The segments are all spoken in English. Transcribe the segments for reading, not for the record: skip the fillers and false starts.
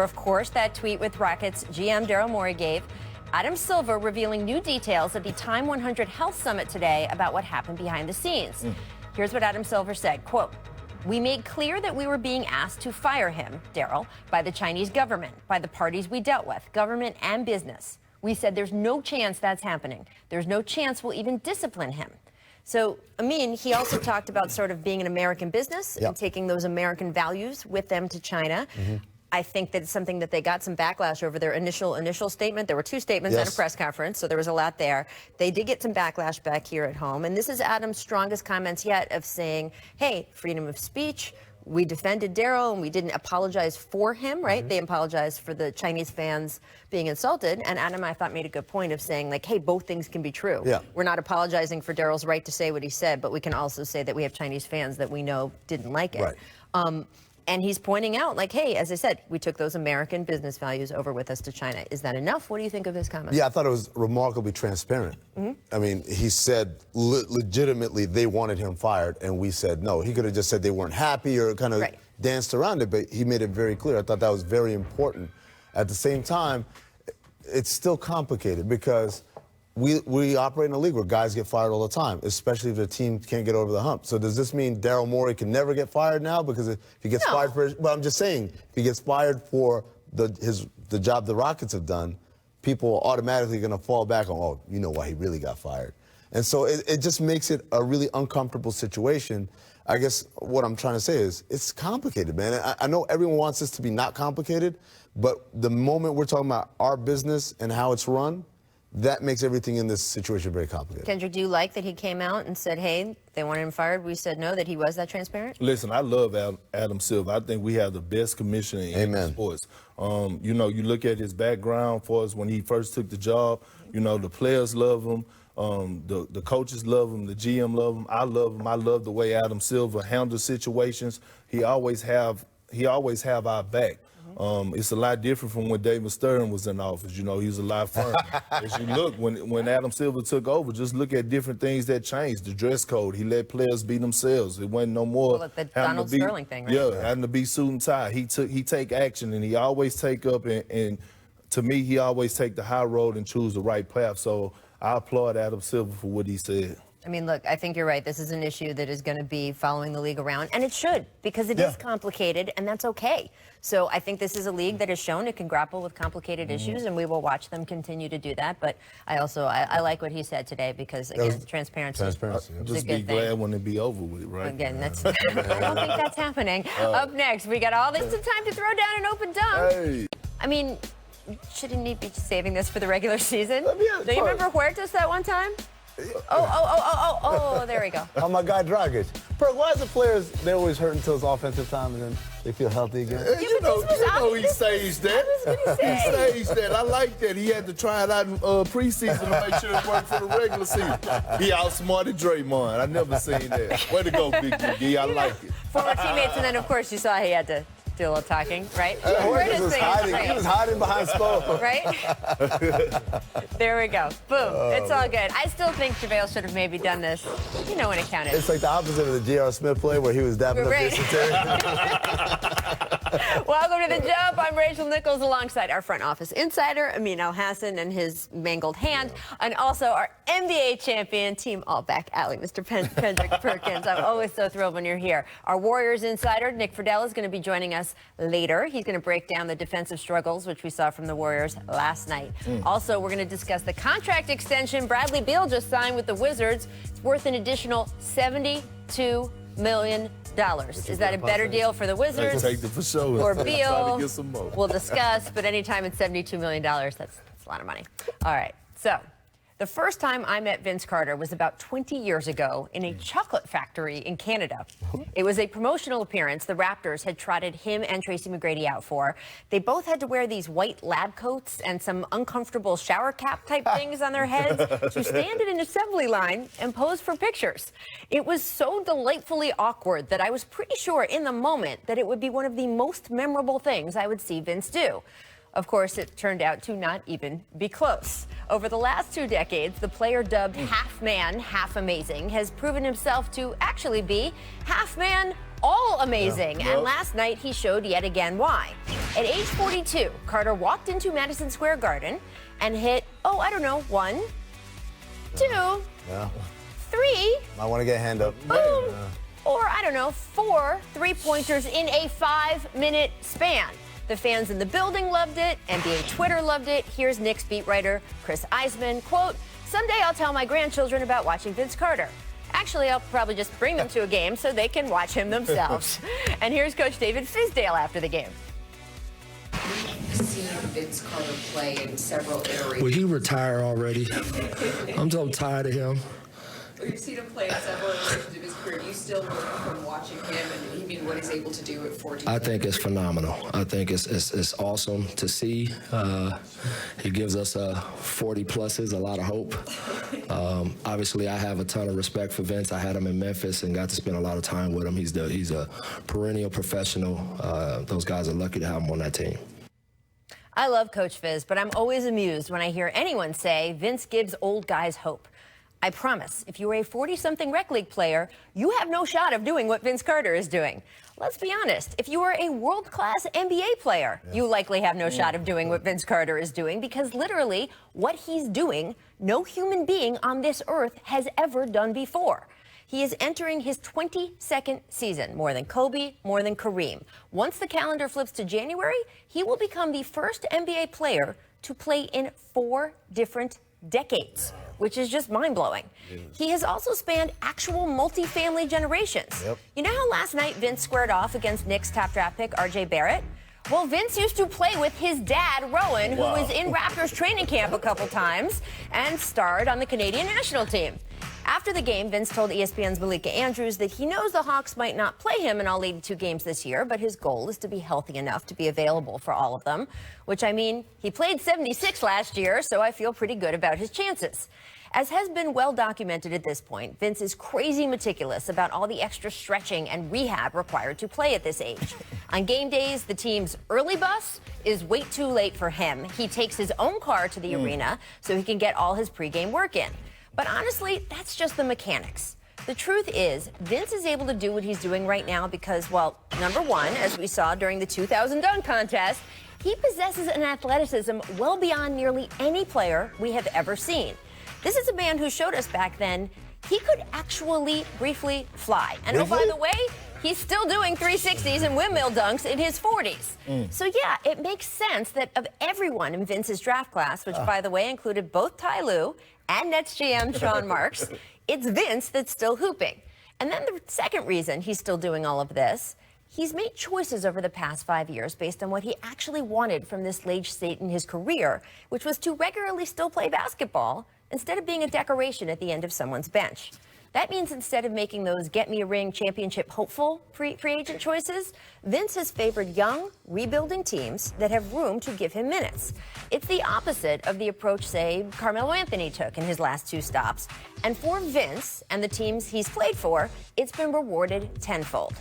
Of course, that tweet with Rockets GM Daryl Morey gave. Adam Silver revealing new details at the Time 100 Health Summit today about what happened behind the scenes. Here's what Adam Silver said, quote, "We made clear that we were being asked to fire him, Daryl, by the Chinese government, by the parties we dealt with, government and business. We said there's no chance that's happening. There's no chance we'll even discipline him." So, he also talked about sort of being an American business and taking those American values with them to China. I think that it's something that they got some backlash over their initial statement. There were two statements at a press conference, so there was a lot there. They did get some backlash back here at home. And this is Adam's strongest comments yet of saying, hey, freedom of speech. We defended Daryl and we didn't apologize for him, right? They apologized for the Chinese fans being insulted. And Adam, I thought, made a good point of saying, like, hey, both things can be true. We're not apologizing for Daryl's right to say what he said, but we can also say that we have Chinese fans that we know didn't like it. And he's pointing out, like, hey, as I said, we took those American business values over with us to China. Is that enough? What do you think of his comments? Yeah, I thought it was remarkably transparent. I mean, he said legitimately they wanted him fired, and we said no. He could have just said they weren't happy or kind of danced around it, but he made it very clear. I thought that was very important. At the same time, it's still complicated because we operate in a league where guys get fired all the time, especially if the team can't get over the hump. So does this mean Daryl Morey can never get fired now? Because if he gets fired for, well, I'm just saying, if he gets fired for the job the Rockets have done, people are automatically going to fall back on, oh, you know why he really got fired. And so it just makes it a really uncomfortable situation. I guess what I'm trying to say is it's complicated, man. I know everyone wants this to be not complicated, but the moment we're talking about our business and how it's run, that makes everything in this situation very complicated. Kendrick, do you like that he came out and said, hey, they wanted him fired? We said no, that he was that transparent? Listen, I love Adam Silver. I think we have the best commissioner in sports. You look at his background for us when he first took the job. The players love him. The coaches love him. The GM love him. I love him. I love the way Adam Silver handles situations. He always have our back. It's a lot different from when David Stern was in office. He was a lot firm. As you look, when Adam Silver took over, just look at different things that changed. The dress code, he let players be themselves. It wasn't no more. Well, the Donald Sterling thing, right? Yeah, having to be suit and tie. He take action, and he always take up, and to me, he always take the high road and choose the right path. So I applaud Adam Silver for what he said. Look, I think you're right. This is an issue that is going to be following the league around, and it should, because it is complicated, and that's okay. So I think this is a league that has shown it can grapple with complicated issues, and we will watch them continue to do that. But I like what he said today because, again, transparency. Just be glad when it be over with, right? Again, I don't think that's happening. Up next, we got all this time to throw down an open dunk. Shouldn't he be saving this for the regular season? Do you remember Huertas that one time? There we go. Oh, my guy, Dragic. Perk, why is the players, they always hurt until it's offensive time and then they feel healthy again? He staged that. He staged that. I like that. He had to try it out in preseason to make sure it worked for the regular season. He outsmarted Draymond. I never seen that. Way to go, Big McGee. I like it. Former teammates, and then, of course, you saw he had to do a little talking, right? He was hiding behind Spo. Right? There we go. Boom. It's all good. I still think JaVale should have maybe done this, when it counted. It's like the opposite of the J.R. Smith play where he was dapping up Jason Terry. Welcome to The Jump. I'm Rachel Nichols alongside our front office insider, Amin Al-Hassan, and his mangled hand, and also our NBA champion, Team All-Back Alley, Mr. Kendrick Perkins. I'm always so thrilled when you're here. Our Warriors insider, Nick Friedel, is going to be joining us later. He's going to break down the defensive struggles, which we saw from the Warriors last night. Also, we're going to discuss the contract extension Bradley Beal just signed with the Wizards. It's worth an additional $72 million. Is that a better deal for the Wizards or Beal? We'll discuss, but anytime it's $72 million, that's a lot of money. All right, so the first time I met Vince Carter was about 20 years ago in a chocolate factory in Canada. It was a promotional appearance the Raptors had trotted him and Tracy McGrady out for. They both had to wear these white lab coats and some uncomfortable shower cap type things on their heads to stand in an assembly line and pose for pictures. It was so delightfully awkward that I was pretty sure in the moment that it would be one of the most memorable things I would see Vince do. Of course, it turned out to not even be close. Over the last 2 decades, the player dubbed half man, half amazing has proven himself to actually be half man, all amazing. And last night, he showed yet again why. At age 42, Carter walked into Madison Square Garden and hit, 1, 2, 3. I want to get a hand up. Boom. Or, 4 three-pointers in a 5-minute span. The fans in the building loved it. NBA Twitter loved it. Here's Knicks beat writer Chris Eisman, quote, "Someday I'll tell my grandchildren about watching Vince Carter. Actually, I'll probably just bring them to a game so they can watch him themselves." And here's Coach David Fizdale after the game. We've seen Vince Carter play in several iterations. Well, he retired already. I'm so tired of him. We've seen him play in several iterations of his career. Do you still learn from watching him and what he's able to do at 14? I think it's phenomenal. I think it's awesome to see. He gives us 40 pluses, a lot of hope. Obviously, I have a ton of respect for Vince. I had him in Memphis and got to spend a lot of time with him. He's a perennial professional. Those guys are lucky to have him on that team. I love Coach Fizz, but I'm always amused when I hear anyone say Vince gives old guys hope. I promise, if you are a 40-something rec league player, you have no shot of doing what Vince Carter is doing. Let's be honest, if you are a world-class NBA player, you likely have no shot of doing what Vince Carter is doing, because literally what he's doing, no human being on this earth has ever done before. He is entering his 22nd season, more than Kobe, more than Kareem. Once the calendar flips to January, he will become the first NBA player to play in 4 different decades, which is just mind-blowing. He has also spanned actual multi-family generations. You know how last night Vince squared off against Knicks top draft pick R.J. Barrett? Well, Vince used to play with his dad, Rowan, who was in Raptors training camp a couple times and starred on the Canadian national team. After the game, Vince told ESPN's Malika Andrews that he knows the Hawks might not play him in all 82 games this year, but his goal is to be healthy enough to be available for all of them. Which, I mean, he played 76 last year, so I feel pretty good about his chances. As has been well documented at this point, Vince is crazy meticulous about all the extra stretching and rehab required to play at this age. On game days, the team's early bus is way too late for him. He takes his own car to the arena so he can get all his pregame work in. But honestly, that's just the mechanics. The truth is, Vince is able to do what he's doing right now because, well, number one, as we saw during the 2000 dunk contest, he possesses an athleticism well beyond nearly any player we have ever seen. This is a man who showed us back then he could actually briefly fly. And oh, by the way, he's still doing 360s and windmill dunks in his 40s. So yeah, it makes sense that of everyone in Vince's draft class, which by the way included both Ty Lue and Nets GM Sean Marks, it's Vince that's still hooping. And then the second reason he's still doing all of this, he's made choices over the past 5 years based on what he actually wanted from this late state in his career, which was to regularly still play basketball instead of being a decoration at the end of someone's bench. That means instead of making those get-me-a-ring championship hopeful free agent choices, Vince has favored young, rebuilding teams that have room to give him minutes. It's the opposite of the approach, say, Carmelo Anthony took in his last 2 stops. And for Vince and the teams he's played for, it's been rewarded tenfold.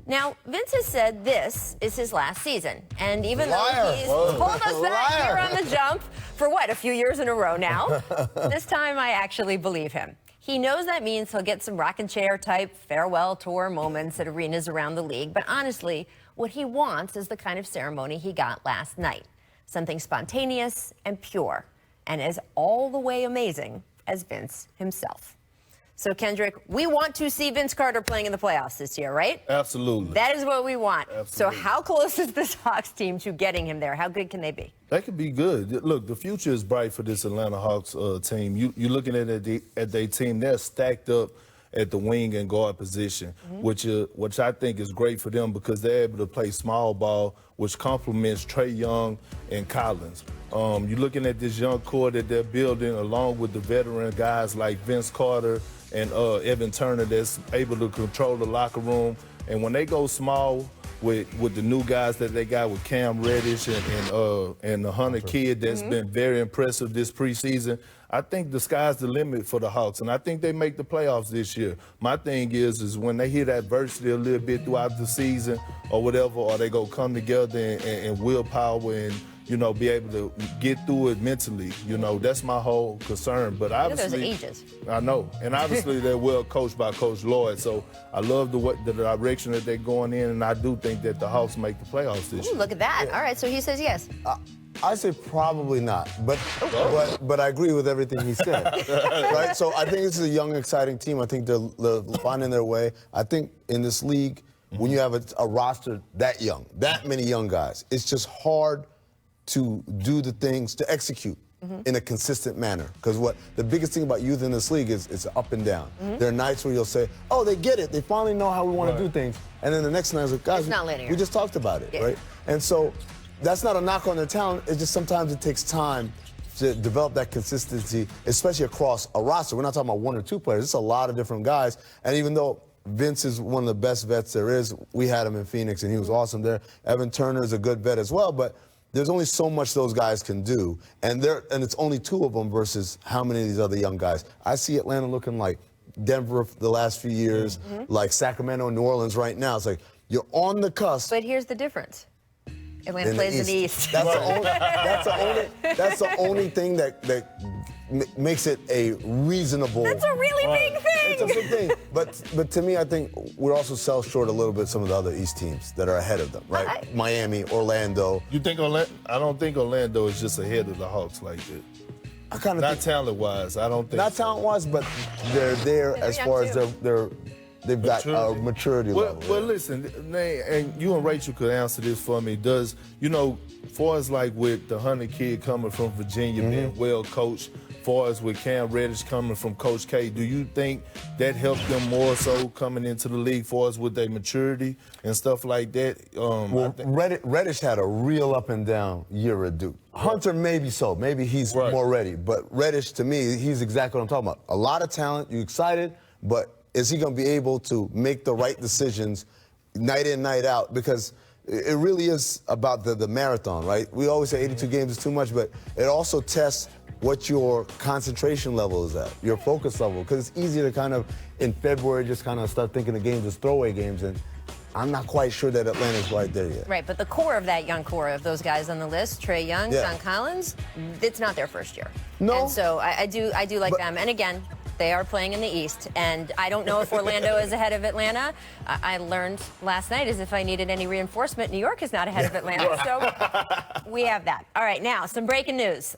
Now, Vince has said this is his last season. And even though he's told us that here on the jump for, a few years in a row now, this time I actually believe him. He knows that means he'll get some rocking chair type farewell tour moments at arenas around the league. But honestly, what he wants is the kind of ceremony he got last night. Something spontaneous and pure, and as all the way amazing as Vince himself. So, Kendrick, we want to see Vince Carter playing in the playoffs this year, right? Absolutely. That is what we want. Absolutely. So how close is this Hawks team to getting him there? How good can they be? They could be good. Look, the future is bright for this Atlanta Hawks team. You're looking at their team. They're stacked up at the wing and guard position, which I think is great for them because they're able to play small ball, which complements Trae Young and Collins. You're looking at this young core that they're building along with the veteran guys like Vince Carter and Evan Turner that's able to control the locker room. And when they go small with the new guys that they got with Cam Reddish and the Hunter kid that's been very impressive this preseason, I think the sky's the limit for the Hawks, and I think they make the playoffs this year. My thing is when they hit adversity a little bit throughout the season or whatever, or they go come together and willpower and you know, be able to get through it mentally. You know, that's my whole concern. But obviously, those ages. I know, and obviously they're well coached by Coach Lloyd. So I love the direction that they're going in, and I do think that the Hawks make the playoffs this year. Look at that. All right, so he says yes. I say probably not, but I agree with everything he said. Right? So I think this is a young, exciting team. I think they're finding their way. I think in this league, when you have a roster that young, that many young guys, it's just hard to do the things, to execute in a consistent manner. Because the biggest thing about youth in this league is it's up and down. There are nights where you'll say, oh, they get it. They finally know how we want to do things. And then the next night, it's like, guys, we just talked about it, right? And so that's not a knock on their talent. It's just sometimes it takes time to develop that consistency, especially across a roster. We're not talking about one or two players. It's a lot of different guys. And even though Vince is one of the best vets there is, we had him in Phoenix, and he was awesome there. Evan Turner is a good vet as well, but there's only so much those guys can do. And it's only two of them versus how many of these other young guys. I see Atlanta looking like Denver the last few years, like Sacramento and New Orleans right now. It's like you're on the cusp. But here's the difference. Atlanta plays in the East. That's the only thing that makes it a reasonable. That's a really big thing. It's a big thing. But to me, I think we're also sell short a little bit some of the other East teams that are ahead of them, right? Miami, Orlando. You think I don't think Orlando is just ahead of the Hawks like that. I kind of not talent-wise. I don't think. Not talent-wise, but they're there as far as they've got a maturity level. Well, listen, and you and Rachel could answer this for me. Does, you know, far as like with the Hunter kid coming from Virginia, being well coached, far as with Cam Reddish coming from Coach K, do you think that helped them more so coming into the league, far as with their maturity and stuff like that? Reddish had a real up and down year at Duke. Hunter, maybe so. Maybe he's more ready. But Reddish, to me, he's exactly what I'm talking about. A lot of talent. You're excited, but is he going to be able to make the right decisions night in, night out? Because it really is about the marathon, right? We always say 82 games is too much, but it also tests what your concentration level is at, your focus level. Because it's easy to kind of, in February, just kind of start thinking the games as throwaway games. And I'm not quite sure that Atlanta's right there yet. Right, but the core of that young core of those guys on the list, Trae Young, John Collins, it's not their first year. No. And so I do like them. And again, they are playing in the East, and I don't know if Orlando is ahead of Atlanta. I learned last night as if I needed any reinforcement, New York is not ahead of Atlanta. So we have that. All right, now some breaking news.